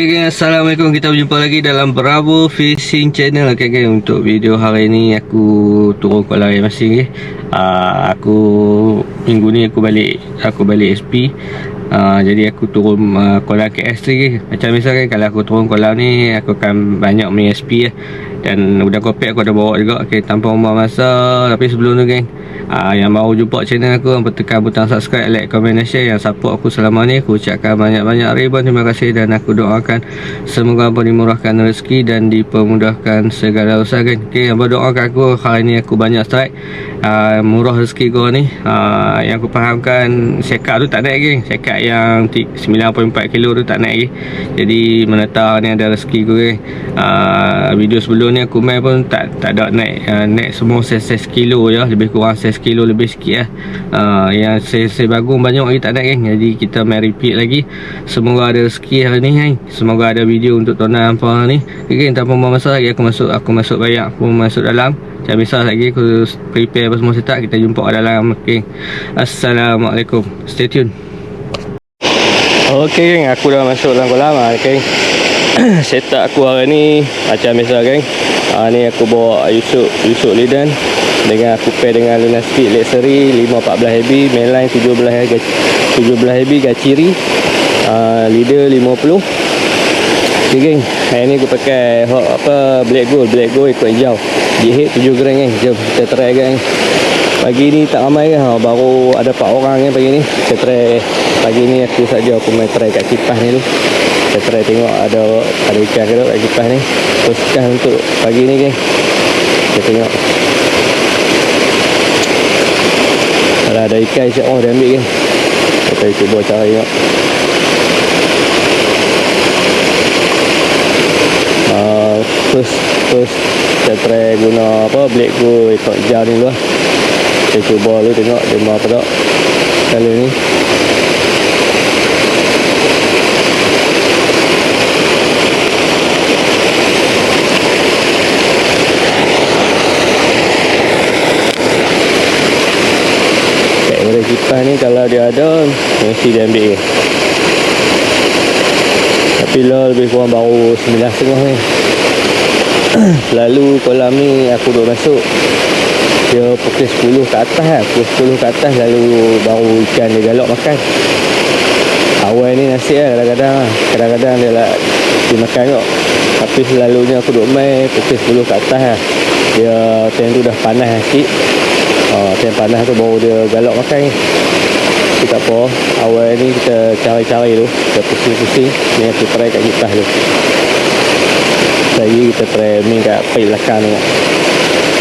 Okay, Assalamualaikum. Kita berjumpa lagi dalam Bravo Fishing Channel. Okay, untuk video hari ni aku turun kolam air masing. Aku minggu ni aku balik SP. Jadi aku turun kolam KS lagi. Macam misalkan kalau aku turun kolam ni, aku akan banyak main SP lah. Dan udang kopek aku ada bawa juga. Okay, tanpa membuang masa. Tapi sebelum tu geng, yang baru jumpa channel aku, tekan butang subscribe, like, komen dan share. Yang support aku selama ni, aku ucapkan banyak-banyak ribuan terima kasih. Dan aku doakan semoga apa dimurahkan rezeki dan dipermudahkan segala usaha kan. Okay, yang berdoakan aku hari ni aku banyak strike, murah rezeki gua ni. Yang aku fahamkan, sekak tu tak naik geng. Sekak yang 9.4 kilo tu tak naik lagi. Jadi menetar ni ada rezeki gua geng. Video sebelum ni aku main pun tak ada naik. Naik semua saiz kilo je, lebih kurang saiz kilo lebih sikit lah. Yang saiz bagus banyak lagi tak naik geng. Jadi kita main repeat lagi. Semoga ada rezeki hari ni geng. Semoga ada video untuk tonton apa ni. Okay, tanpa membuang masa lagi, aku masuk bayak, aku masuk dalam. Jangan misal lagi, aku prepare apa semua setup. Kita jumpa dalam. Okay, Assalamualaikum, stay tune. Okay geng, aku dah masuk dalam kolam. Okay, setup aku hari ni macam biasa geng. Ni aku bawa Yusuk Lidan dengan aku pair dengan Luna Speed Luxury 514 heavy, mainline 17 heavy Gachiri, leader 50. Okay geng, hari ni aku pakai Black Gold ikut hijau, GH 7 gram geng. Jom kita try geng. Pagi ni tak ramai kan, baru ada 4 orang kan pagi ni. Kita try pagi ni, aku main try kat kipas ni tu. Kita try tengok ada ikan ke tak kat kipas ni. Teruskan untuk pagi ni geng. Kita tengok kalau ada ikan, insya Allah dia ambil geng. Kita cuba cara tengok. Terus kita try guna Black Gold ikut hijau ni dulu lah. Kita cuba dulu tengok dia mau apa tak kali ni. Kamera kipas ni kalau dia ada mesti dia ambil. Tapi lah lebih kurang baru 9.30 ni. Lalu kolam ni aku dah masuk, dia pukul 10 ke atas lah. Pukul 10 ke atas lalu baru ikan dia galak makan. Awal ni nasi lah kadang-kadang dia lah dia makan kot. Tapi selalunya aku duk main pukul 10 ke atas lah. Dia time tu dah panas sikit. Time panas tu baru dia galak makan ni. Tapi tak apa, awal ni kita cari-cari tu, kita pusing-pusing ni. Aku try kat kipas tu. Lagi kita try main kat paip belakang tengok.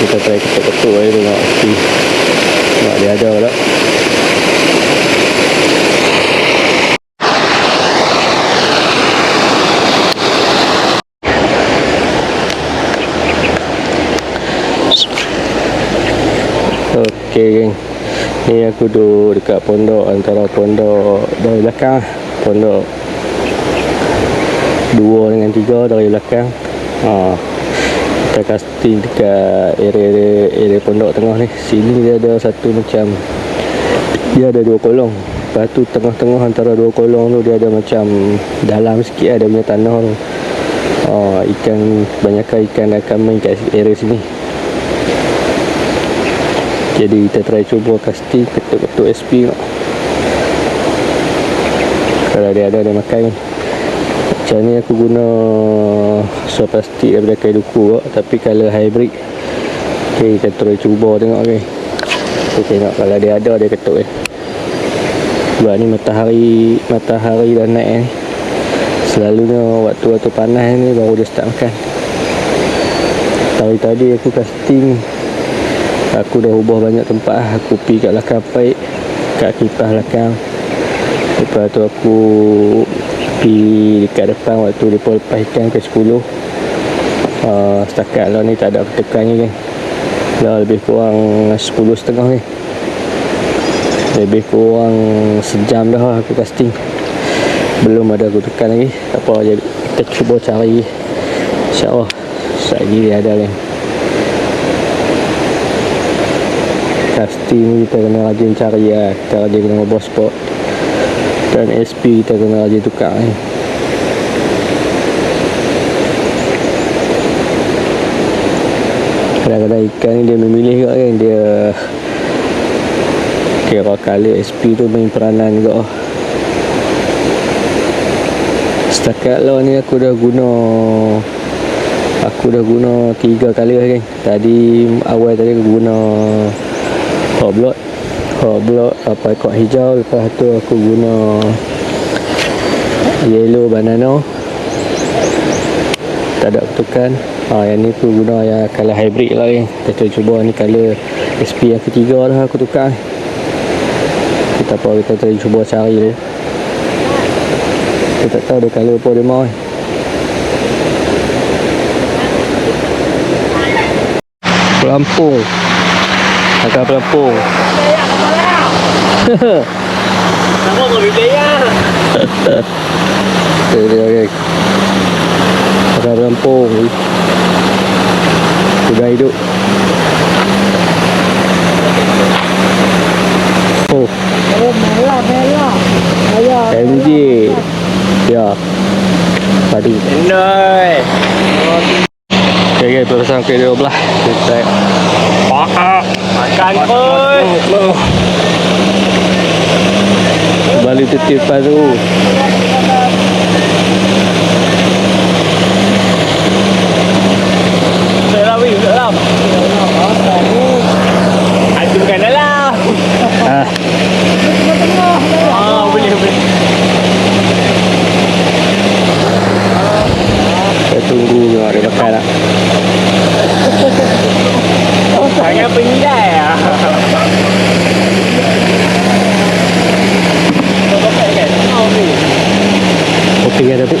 Kita try ketuk-ketuk je tengok dia ada tak. Okay geng, ni aku duduk dekat pondok, antara pondok dari belakang, pondok 2 dengan 3 dari belakang. Kita casting dekat area pondok tengah ni. Sini dia ada satu macam, dia ada 2 kolong. Lepas tu tengah-tengah antara 2 kolong tu dia ada macam dalam sikit lah dia punya tanah tu. Banyakkan ikan akan main kat area sini. Jadi kita try cuba casting, ketuk-ketuk SP tengok. Kalau dia ada, dia makan. Macam ni aku guna suar plastik daripada kayu duku tapi color hybrid. Okay, kita try cuba tengok okay. Kita tengok kalau dia ada, dia ketuk Sebab ni matahari dah naik ni. Selalunya waktu panas ni baru dia start makan. Tadi aku casting, aku dah ubah banyak tempat. Aku pergi kat belakang paip, kat kipas belakang. Lepas tu aku pergi dekat depan waktu dia lepas ikan ke 10. Setakat lah ni tak ada tekannya kan. Dah lebih kurang 10.30 ni. Lebih kurang sejam dah aku casting. Belum ada aku tekan lagi. Tak apa, jadi kita cuba cari. InsyaAllah sekejap lagi dia ada kan. Casting ni kita kena rajin cari lah. Kita rajin kena ngubah spot. Dan SP kita kena rajin tukar ni. Kadang-kadang ikan ni dia memilih juga kan. Dia kira kali SP tu main peranan juga. Setakat lah ni aku dah guna 3 kali lah kan. Awal tadi aku guna hot block apa ekor hijau. Lepas tu aku guna yellow banana, tak ada ketukan. Yang ni aku guna yang color hybrid lah kan. Kita cuba ni color SP yang ketiga dah aku tukar. Kita cuba cari dulu. Kita tak tahu dia color apa dia mau. Pelampung. Agak pelampung. Nama kau bibia. Okay. Agak pelampung. Sudah hidup. Oh. Merah. Ayah. MJ. Ya. Padu. Endoi. Okay, pasang ke 12. Kita Makan pun. kembali tetip baru. Dalam. Adukan dalam. Boleh. Saya tunggu dia makan lah. Sangat pandai ah. Kopi ada tu.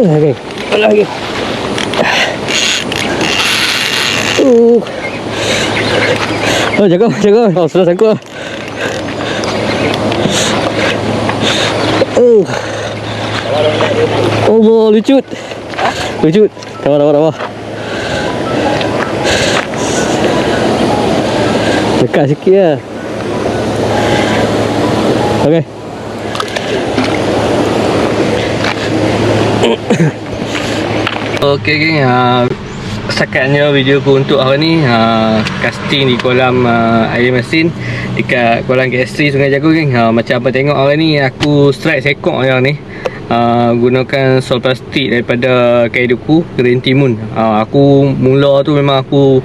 Okay. Lagi. Jaga. Sudah sangkut. Allah, lucut. Tawar. Dekat sikit lah. Okay. Okay geng, setakat video aku untuk hari ni casting di kolam air masin dekat kolam KS3 Sungai Jago geng. Macam apa tengok hari ni aku strike sekok hari ni, gunakan sol plastik daripada Kaidoku Green Timun. Aku mula tu memang aku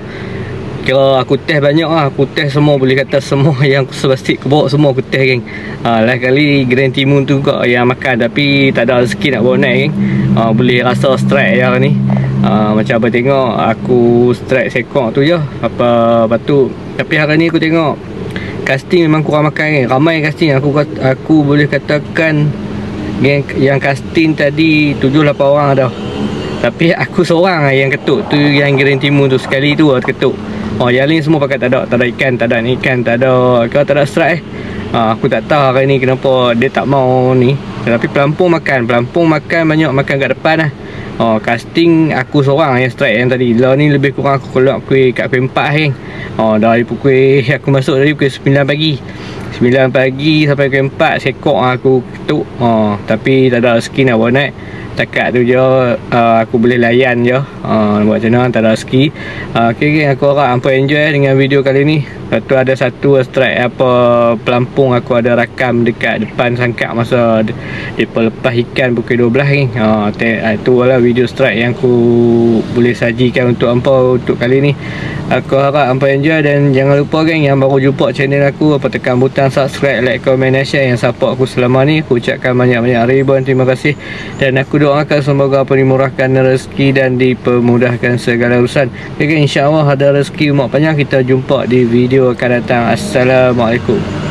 test banyak lah. Aku test semua, boleh kata semua yang sol plastik aku bawa semua aku test geng. Lain kali Green Timun tu juga yang makan, tapi tak ada rezeki nak bawa naik geng. Boleh rasa strike hari ni. Macam apa tengok aku strike sekok tu je apa batu. Tapi hari ni aku tengok casting memang kurang makan geng. Ramai casting, aku boleh katakan geng, yang casting tadi 7-8 orang ada. Tapi aku seorang yang ketuk tu, yang Green Timun tu sekali tu ketuk. Yang lain semua pakai tak ada ikan, tak ada kalau tak ada strike aku tak tahu hari ni kenapa dia tak mau ni. Tapi pelampung makan banyak, makan kat depan lah. Casting aku seorang yang strike yang tadi. Lah ni lebih kurang aku keluar kat pukul 4 geng. Dari pukul aku masuk dari pukul 9 pagi sampai pukul 4 sekok aku ketuk. Tapi tak ada rezeki nak bawa naik. Takat tu je aku boleh layan je. Buat macam mana tak ada rezeki. Okay geng, aku harap hampa enjoy dengan video kali ni. Lepas tu ada satu strike apa pelampung aku ada rakam dekat depan sangkak masa depa lepas ikan pukul 12 ni. Itu lah video strike yang aku boleh sajikan untuk hangpa untuk kali ni. Aku harap hangpa enjoy, dan jangan lupa geng, yang baru jumpa channel aku, apa tekan butang subscribe, like, komen dan share yang support aku selama ni. Aku ucapkan banyak-banyak ribuan terima kasih, dan aku doakan semoga apa dimurahkan rezeki dan dipermudahkan segala urusan. Okay, insya-Allah ada rezeki umur panjang. Kita jumpa di video akan datang. Assalamualaikum.